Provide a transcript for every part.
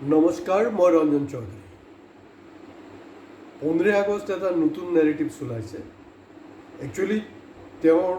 নমস্কাৰ, মই ৰঞ্জন চৌধুৰী। 15 আগষ্ট এটা নতুন নেৰেটিভছ ওলাইছে। একচুৱেলি তেওঁৰ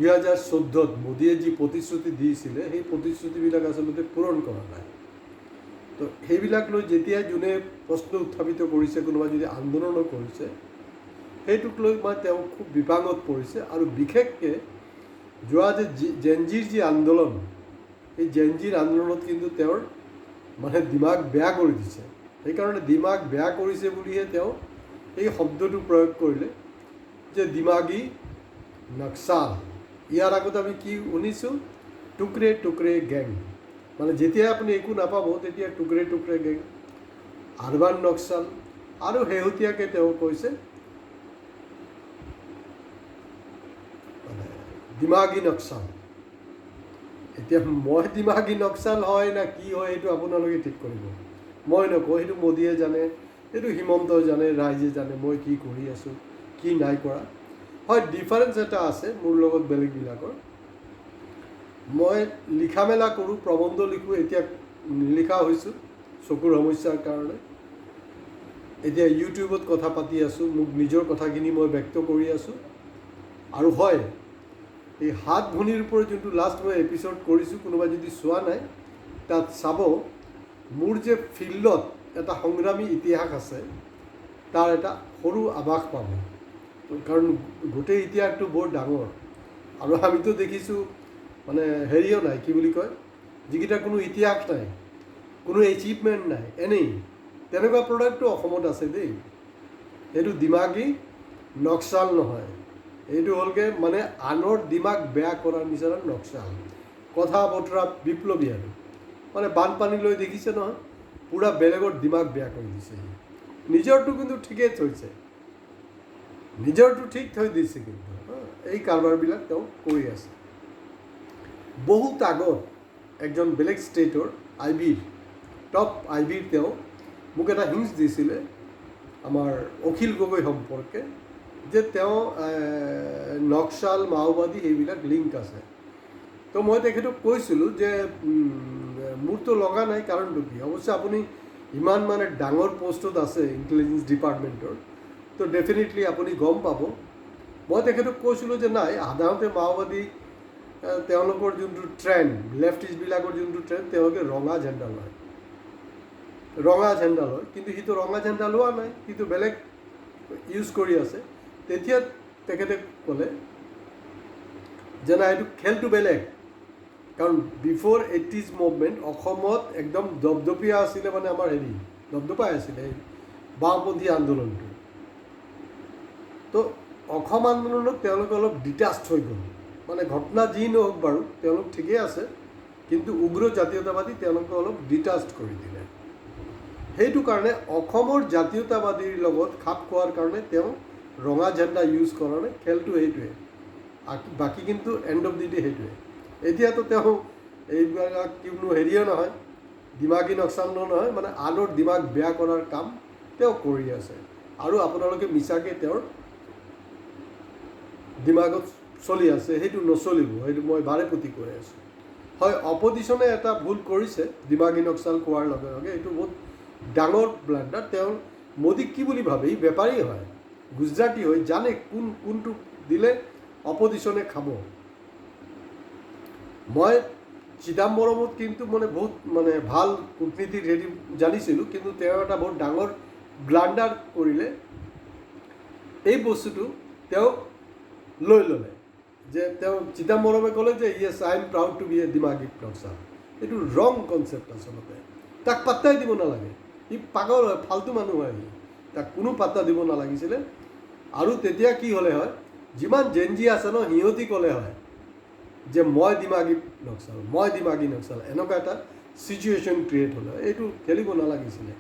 2014-ত মোদীয়ে যি প্ৰতিশ্ৰুতি দিছিলে সেই প্ৰতিশ্ৰুতিবিলাক আচলতে পূৰণ কৰা নাই। তো সেইবিলাক লৈ যেতিয়া যোনে প্ৰশ্ন উত্থাপিত কৰিছে, কোনোবাই যদি আন্দোলনো কৰিছে, সেইটোক লৈ তেওঁ খুব বিপাঙত পৰিছে। আৰু বিশেষকৈ যোৱা যে জেনজিৰ যি আন্দোলন, এই জেনজিৰ আন্দোলনত কিন্তু তেওঁৰ দিমাগ বেয়া কৰি দিছে। সেইকাৰণে দিমাগ বেয়া কৰিছে বুলিহে তেওঁ এই শব্দটো প্ৰয়োগ কৰিলে যে দিমাগী নক্সাল। ইয়াৰ আগত আমি কি শুনিছোঁ? টুকৰে টুকৰে গেং। যেতিয়া আপুনি একো নাপাব তেতিয়া টুকৰে টুকৰে গেং, আৰবান নক্সাল, আৰু শেহতীয়াকৈ তেওঁ কৈছে দিমাগী নক্সাল। এতিয়া মই দিমাগী নক্সাল হয় না কি হয় সেইটো আপোনালোকে ঠিক কৰিব। মই নকওঁ, সেইটো মোদীয়ে জানে, সেইটো হিমন্তই জানে, ৰাইজে জানে মই কি কৰি আছোঁ, কি নাই কৰা। হয়, ডিফাৰেঞ্চ এটা আছে মোৰ লগত বেলেগবিলাকৰ। মই লিখা মেলা কৰোঁ, প্ৰবন্ধ লিখোঁ। এতিয়া নিলিখা হৈছোঁ চকুৰ সমস্যাৰ কাৰণে। এতিয়া ইউটিউবত কথা পাতি আছোঁ, মোক নিজৰ কথাখিনি মই ব্যক্ত কৰি আছোঁ। আৰু হয়, এই 7 ভনীৰ ওপৰত যোনটো লাষ্ট মই এপিছ'ড কৰিছোঁ, কোনোবাই যদি চোৱা নাই তাত চাব, মোৰ যে ফিল্ডত এটা সংগ্ৰামী ইতিহাস আছে তাৰ এটা সৰু আভাস পাব। কাৰণ গোটেই ইতিহাসটো বৰ ডাঙৰ। আৰু আমিতো দেখিছোঁ হেৰিও নাই, কি বুলি কয়, যিকেইটা কোনো ইতিহাস নাই, কোনো এচিভমেণ্ট নাই, এনেই তেনেকুৱা প্ৰডাক্টটো অসমত আছে দেই। এইটো দিমাগী নক্সাল নহয়, এইটো হ'লগৈ আনৰ দিমাগ বেয়া কৰাৰ নিচিনা নক্সাল। কথা বতৰা বিপ্লৱী। আৰু বানপানী লৈ দেখিছে নহয়, পূৰা বেলেগৰ দিমাগ বেয়া কৰি দিছে। নিজৰটো কিন্তু ঠিকেই থৈছে, নিজৰটো ঠিক থৈ দিছে, কিন্তু এই কাৰবাৰবিলাক তেওঁ কৰি আছে। বহুত আগত একজন বেলেগ ষ্টেটৰ টপ আইবিৰ তেওঁ মোক এটা হিণ্টছ দিছিলে আমাৰ অখিল গগৈ সম্পৰ্কে, যে তেওঁ নক্সাল, মাওবাদী এইবিলাক লিংক আছে। তো মই তেখেতক কৈছিলোঁ যে মোৰতো লগা নাই, কাৰণটো কি? অৱশ্যে আপুনি ইমান ডাঙৰ পষ্টত আছে ইণ্টেলিজেঞ্চ ডিপাৰ্টমেণ্টৰ, তো ডেফিনেটলি আপুনি গম পাব। মই তেখেতক কৈছিলোঁ যে নাই, সাধাৰণতে মাওবাদী তেওঁলোকৰ যোনটো ট্ৰেণ্ড, লেফটিষ্টবিলাকৰ যোনটো ট্ৰেণ্ড, তেওঁলোকে ৰঙা ঝেণ্ডা লয়, কিন্তু সিটো ৰঙা ঝেণ্ডা লোৱা নাই, সিটো বেলেগ ইউজ কৰি আছে। তেতিয়া তেখেতে ক'লে যে নাই, এইটো খেলটো বেলেগ। কাৰণ বিফ'ৰ 80s মুভমেণ্ট অসমত একদম দপদপীয়া আছিলে, আমাৰ দপদপাই আছিলে এই বাওঁপন্থী আন্দোলনটো। তো অসম আন্দোলনত তেওঁলোকে অলপ ডিটাষ্ট হৈ গ'ল। ঘটনা যি নহওক বাৰু, তেওঁলোক ঠিকেই আছে, কিন্তু উগ্ৰ জাতীয়তাবাদী তেওঁলোকে অলপ ডিটাষ্ট কৰি দিলে। সেইটো কাৰণে অসমৰ জাতীয়তাবাদীৰ লগত খাপ খোৱাৰ কাৰণে তেওঁ ৰঙা ঝেণ্ডা ইউজ কৰা নাই। খেলটো সেইটোৱে, বাকী কিন্তু এণ্ড অফ দি ডে সেইটোৱে। এতিয়াতো তেওঁ এইবিলাক কোনো হেৰিয়ে নহয়, দিমাগী নক্সাল নহয়, আনৰ দিমাগ বেয়া কৰাৰ কাম তেওঁ কৰি আছে। আৰু আপোনালোকে মিছাকৈ তেওঁৰ দিমাগত চলি আছে, সেইটো নচলিব। সেইটো মই বাৰে প্ৰতি কৈ আছোঁ। হয়, অপজিশ্যনে এটা ভুল কৰিছে দিমাগী নক্সাল কোৱাৰ লগে লগে, এইটো বহুত ডাঙৰ ব্লাণ্ডাৰ। তেওঁ মোদীক কি বুলি ভাবে? ই বেপাৰী হয়, গুজৰাটী হয়, জানে কোনটো দিলে অপজিশ্যনে খাব। মই চিদাম্বৰমত কিন্তু বহুত ভাল কূটনীতিৰ হেৰি জানিছিলোঁ, কিন্তু তেওঁ এটা বহুত ডাঙৰ ব্লাণ্ডাৰ কৰিলে। এই বস্তুটো তেওঁ লৈ ল'লে, যে তেওঁ চিদাম্বৰমে ক'লে যে yes, I am proud to be a দিমাগী নক্সাল। এইটো ৰং কনচেপ্ট আচলতে। তাক পাত্তাই দিব নালাগে, সি পাগল হয়, ফাল্টু মানুহ হয়, তাক কোনো পাত্তা দিব নালাগিছিলে। আৰু তেতিয়া কি হ'লে হয়, যিমান জেনজি আছে ন, সিহঁতি ক'লে হয় যে মই দিমাগী নক্সাল, এনেকুৱা এটা চিটুৱেশ্যন ক্ৰিয়েট হ'লে। এইটো খেলিব নালাগিছিলে।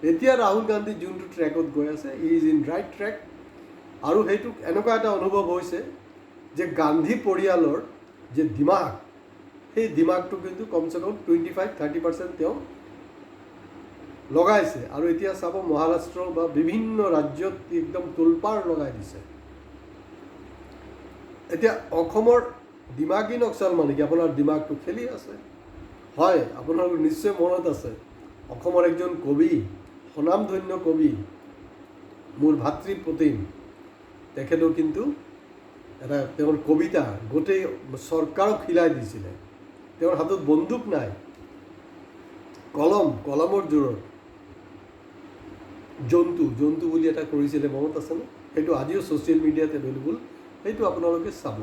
এতিয়া ৰাহুল গান্ধী যোনটো ট্ৰেকত গৈ আছে, ই ইজ ইন ৰাইট ট্ৰেক। আৰু সেইটো এনেকুৱা এটা অনুভৱ হৈছে যে গান্ধী পৰিয়ালৰ যে দিমাগ, সেই দিমাগটো কিন্তু কমচে কম 25-30% তেওঁ লগাইছে। আৰু এতিয়া চাব, মহাৰাষ্ট্ৰ বা বিভিন্ন ৰাজ্যত একদম তোলপাৰ লগাই দিছে। এতিয়া অসমৰ দিমাগী নক্সাল কি? আপোনাৰ দিমাগটো খেলি আছে। হয়, আপোনালোকৰ নিশ্চয় মনত আছে অসমৰ একজন কবি, স্বনামধন্য কবি, মোৰ ভাতৃপ্ৰতিম, তেখেতেও কিন্তু এটা তেওঁৰ কবিতা গোটেই চৰকাৰক হিলাই দিছিলে। তেওঁৰ হাতত বন্দুক নাই, কলমৰ জোৰত জন্তু বুলি এটা কৰিছিলে, মনত আছেনে? সেইটো আজিও ছ'চিয়েল মিডিয়াত এভেইলেবল, সেইটো আপোনালোকে চাব।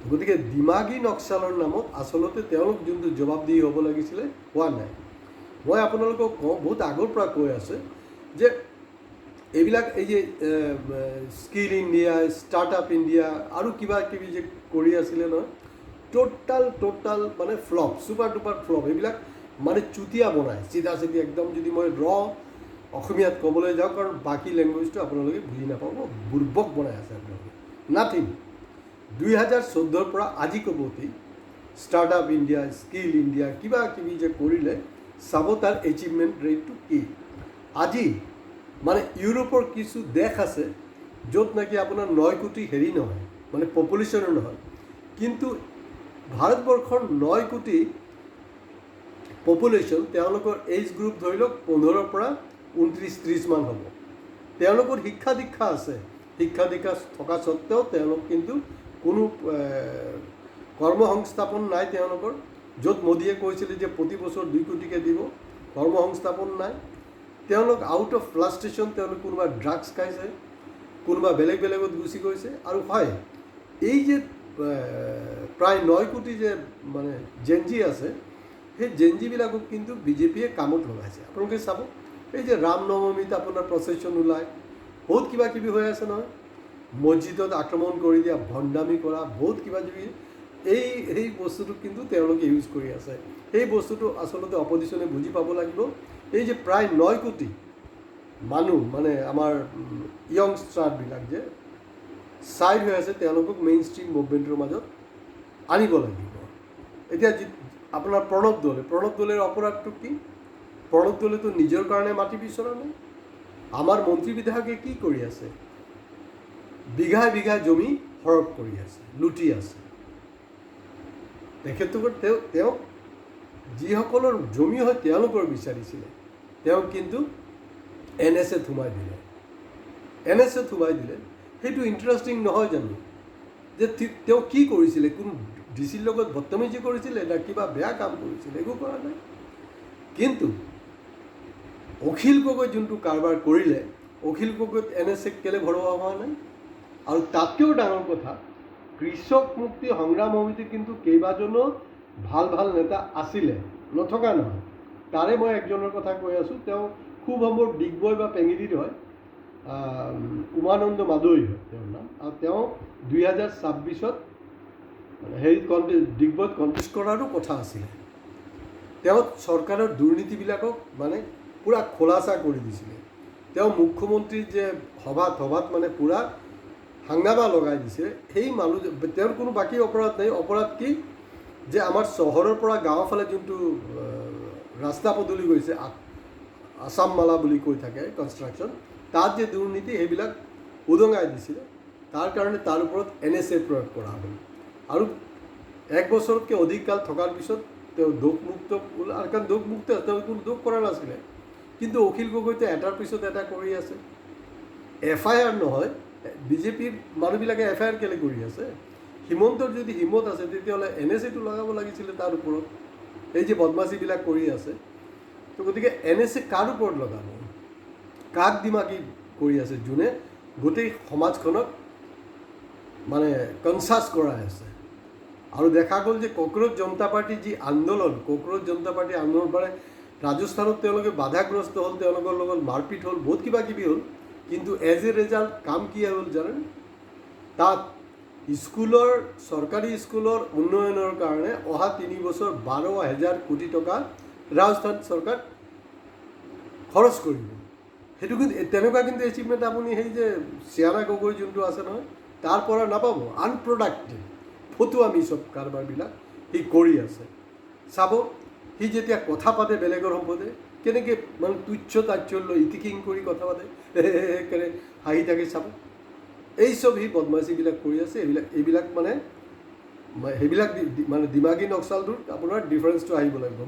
গতিকে দিমাগী নক্সালৰ নামত আচলতে তেওঁলোক যোনটো জবাবদিহি হ'ব লাগিছিলে হোৱা নাই। মই আপোনালোকক কওঁ, বহুত আগৰ পৰা কৈ আছে যে এইবিলাক এই যে স্কিল ইণ্ডিয়া, ষ্টাৰ্টআপ ইণ্ডিয়া আৰু কিবা কিবি যে কৰি আছিলে নহয়, টোটাল মানে ফ্লপ, ছুপাৰ ডুপাৰ ফ্লপ। এইবিলাক মানে চুতীয়া বনায়, চিধা একদম। যদি মই অসমীয়াত ক'বলৈ যাওঁ, কাৰণ বাকী লেংগুৱেজটো আপোনালোকে বুজি নাপাব, বুৰ্বক বনাই আছে আপোনালোকে। নাথিং। 2014 পৰা আজি ক'বতি ষ্টাৰ্টআপ ইণ্ডিয়া, স্কিল ইণ্ডিয়া, কিবা কিবি যে কৰিলে, চাব তাৰ এচিভমেণ্ট ৰেটটো কি। আজি মানে ইউৰোপৰ কিছু দেশ আছে য'ত নেকি আপোনাৰ 9 কোটি হেৰি নহয়, মানে পপুলেশ্যনো নহয়, কিন্তু ভাৰতবৰ্ষৰ 9 কোটি পপুলেশ্যন, তেওঁলোকৰ এইজ গ্ৰুপ ধৰি লওক 15 পৰা 29-30 মান হ'ব। তেওঁলোকৰ শিক্ষা দীক্ষা আছে, শিক্ষা দীক্ষা থকা স্বত্বেও তেওঁলোক কিন্তু কোনো কৰ্মসংস্থাপন নাই তেওঁলোকৰ। য'ত মোদীয়ে কৈছিলে যে প্ৰতি বছৰ 2 কোটিকৈ দিব, কৰ্মসংস্থাপন নাই। তেওঁলোক আউট অফ ফ্লাষ্ট্ৰেশ্যন, তেওঁলোক কোনোবা ড্ৰাগছ খাইছে, কোনোবা বেলেগত গুচি গৈছে। আৰু হয়, এই যে প্ৰায় 9 কোটি যে মানে জেনজি আছে, সেই জেনজিবিলাকক কিন্তু বিজেপিয়ে কামত লগাইছে। আপোনালোকে চাব, এই যে ৰাম নৱমীত আপোনাৰ প্ৰচেশ্যন ওলায়, বহুত কিবা কিবি হৈ আছে নহয়, মছজিদত আক্ৰমণ কৰি দিয়া, ভণ্ডামি কৰা, বহুত কিবা কিবি। এই বস্তুটো কিন্তু তেওঁলোকে ইউজ কৰি আছে। সেই বস্তুটো আচলতে অপজিশ্যনে বুজি পাব লাগিব। এই যে প্ৰায় 9 কোটি মানুহ, মানে আমাৰ য়ংষ্টাৰবিলাক যে ছাইড হৈ আছে, তেওঁলোকক মেইন ষ্ট্ৰীম মুভমেণ্টৰ মাজত আনিব লাগিব। এতিয়া আপোনাৰ প্ৰণৱ দলেৰ অপৰাধটো কি? প্ৰণৱ দলেতো নিজৰ কাৰণে মাটি বিচৰা নাই। আমাৰ মন্ত্ৰী বিধায়কে কি কৰি আছে? বিঘা জমি হৰপ কৰি আছে, লুটি আছে। তেখেতলোকৰ তেওঁ যিসকলৰ জমি হয় তেওঁলোকৰ বিচাৰিছিলে, তেওঁ কিন্তু NSAত সোমাই দিলে। সেইটো ইণ্টাৰেষ্টিং নহয় জানো? যে তেওঁ কি কৰিছিলে? কোনো ডিচিৰ লগত বদতমিজি কৰিছিলে না কিবা বেয়া কাম কৰিছিলে? একো কৰা নাই। কিন্তু অখিল গগৈ যোনটো কাৰবাৰ কৰিলে, অখিল গগৈত NSAক কেলৈ ভৰোৱা হোৱা নাই? আৰু তাতকৈও ডাঙৰ কথা, কৃষক মুক্তি সংগ্ৰাম সমিতিৰ কিন্তু কেইবাজনো ভাল নেতা আছিলে, নথকা নহয়। তাৰে মই একজনৰ কথা কৈ আছোঁ, তেওঁ খুব সম্ভৱ ডিগবৈ বা পেঙেৰিত হয়, উমানন্দ মাদৈ হয় তেওঁৰ নাম। আৰু তেওঁ 2026ত ডিগবৈত কণ্টেষ্ট কৰাৰো কথা আছিলে। তেওঁ চৰকাৰৰ দুৰ্নীতিবিলাকক মানে পূৰা খোলাচা কৰি দিছিলে। তেওঁ মুখ্যমন্ত্ৰীৰ যে সভাত মানে পূৰা হাংগামা লগাই দিছে। সেই মানুহ, তেওঁৰ কোনো বাকী অপৰাধ নাই। অপৰাধ কি? যে আমাৰ চহৰৰ পৰা গাঁৱৰ ফালে যোনটো ৰাস্তা পদূলি গৈছে, আসাম মালা বুলি কৈ থাকে, কনষ্ট্ৰাকশ্যন, তাত যে দুৰ্নীতি, সেইবিলাক উদঙাই দিছিলে। তাৰ কাৰণে তাৰ ওপৰত NSA প্ৰয়োগ কৰা হ'ল। আৰু 1 বছৰতকৈ অধিক কাল থকাৰ পিছত তেওঁ দোষমুক্ত, কাৰণ দোষমুক্ত, তেওঁ কোনো দোষ কৰা নাছিলে। কিন্তু অখিল গগৈতে এটাৰ পিছত এটা কৰি আছে। FIR নহয়, বিজেপিৰ মানুহবিলাকে FIR কেলৈ কৰি আছে? হিমন্তৰ যদি হিম্মত আছে, তেতিয়াহ'লে NSAটো লগাব লাগিছিলে তাৰ ওপৰত। এই যে বদমাচিবিলাক কৰি আছে, তো গতিকে NSA কাৰ ওপৰত লগাব? কাক দিমাগি কৰি আছে? যোনে গোটেই সমাজখনক মানে কনচাছ কৰাই আছে। আৰু দেখা গ'ল যে কক্ৰোচ জনতা পাৰ্টিৰ যি আন্দোলন, মানে ৰাজস্থানত তেওঁলোকে বাধাগ্ৰস্ত হ'ল, তেওঁলোকৰ লগত মাৰপিট হ'ল, বহুত কিবা কিবি হ'ল। কিন্তু এজ এ ৰিজাল্ট কাম কি হ'ল জানেন? তাত চৰকাৰী স্কুলৰ উন্নয়নৰ কাৰণে অহা 3 বছৰ 12,000 কোটি টকা ৰাজস্থান চৰকাৰ খৰচ কৰিব। সেইটো কিন্তু তেনেকুৱা কিন্তু এচিভমেণ্ট আপুনি সেই যে চিয়াৰা গগৈ যোনটো আছে নহয়, তাৰ পৰা নাপাব। আনপ্ৰডাক্টিভ ফটুৱামি চব কাৰবাৰবিলাক সি কৰি আছে। চাব, সি যেতিয়া কথা পাতে বেলেগৰ সম্পদে, কেনেকৈ মানে তুচ্ছ তাচ্ছল্য ইতিকিং কৰি কথা পাতে, হাঁহি থাকে। চাব, এই চব সি বদমাচিবিলাক কৰি আছে। এইবিলাক মানে সেইবিলাক মানে দিমাগী নক্সালটোৰ আপোনাৰ ডিফাৰেঞ্চটো আহিব লাগিব।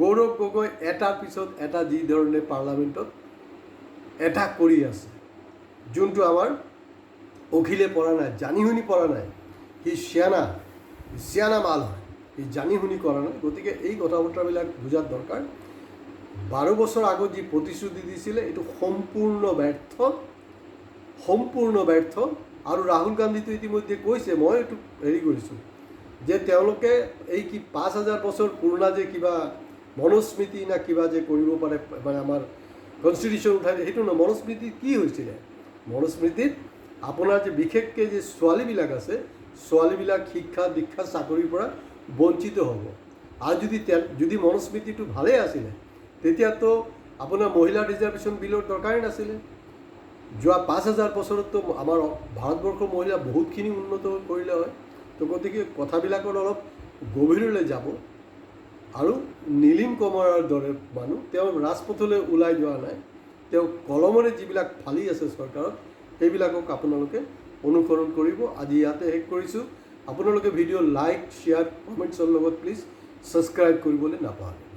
গৌৰৱ গগৈ এটাৰ পিছত এটা যি ধৰণে পাৰ্লামেণ্টত এটাক কৰি আছে, যোনটো আমাৰ অখিলে পৰা নাই, জানি শুনি পৰা নাই। সি চিয়ানা মাল হয়, সি জানি শুনি কৰা নাই। গতিকে এই কথা বতৰাবিলাক বুজাৰ দৰকাৰ। 12 বছৰ আগত যি প্ৰতিশ্ৰুতি দিছিলে এইটো সম্পূৰ্ণ ব্যৰ্থ। আৰু ৰাহুল গান্ধীটো ইতিমধ্যে কৈছে, মই এইটো হেৰি কৰিছোঁ যে তেওঁলোকে এই কি 5000 বছৰ পুৰণা যে কিবা মনুস্মৃতি না কিবা যে কৰিব পাৰে, মানে আমাৰ কনষ্টিটিউশ্যন উঠাই সেইটো নহয়। মনুস্মৃতিত কি হৈছিলে? মনুস্মৃতিত আপোনাৰ যে বিশেষকৈ যে ছোৱালীবিলাক আছে, ছোৱালীবিলাক শিক্ষা দীক্ষা চাকৰিৰ পৰা বঞ্চিত হ'ব। আৰু যদি মনুস্মৃতিটো ভালেই আছিলে তেতিয়াতো আপোনাৰ মহিলা ৰিজাৰ্ভেশ্যন বিলৰ দৰকাৰেই নাছিলে। যোৱা 5000 বছৰততো আমাৰ ভাৰতবৰ্ষৰ মহিলা বহুতখিনি উন্নত কৰিলে হয়। তো গতিকে কথাবিলাকৰ অলপ গভীৰলৈ যাব। আৰু নীলিম কোমৰাৰ দৰে মানুহ, তেওঁ ৰাজপথলৈ ওলাই যোৱা নাই, তেওঁ কলমৰে যিবিলাক ফালি আছে চৰকাৰত সেইবিলাকক আপোনালোকে অনুসৰণ কৰিব। আজি ইয়াতে শেষ কৰিছোঁ। আপোনালোকে ভিডিঅ' লাইক, শ্বেয়াৰ, কমেণ্টছৰ লগত প্লিজ ছাবস্ক্ৰাইব কৰিবলৈ নাপাহৰে।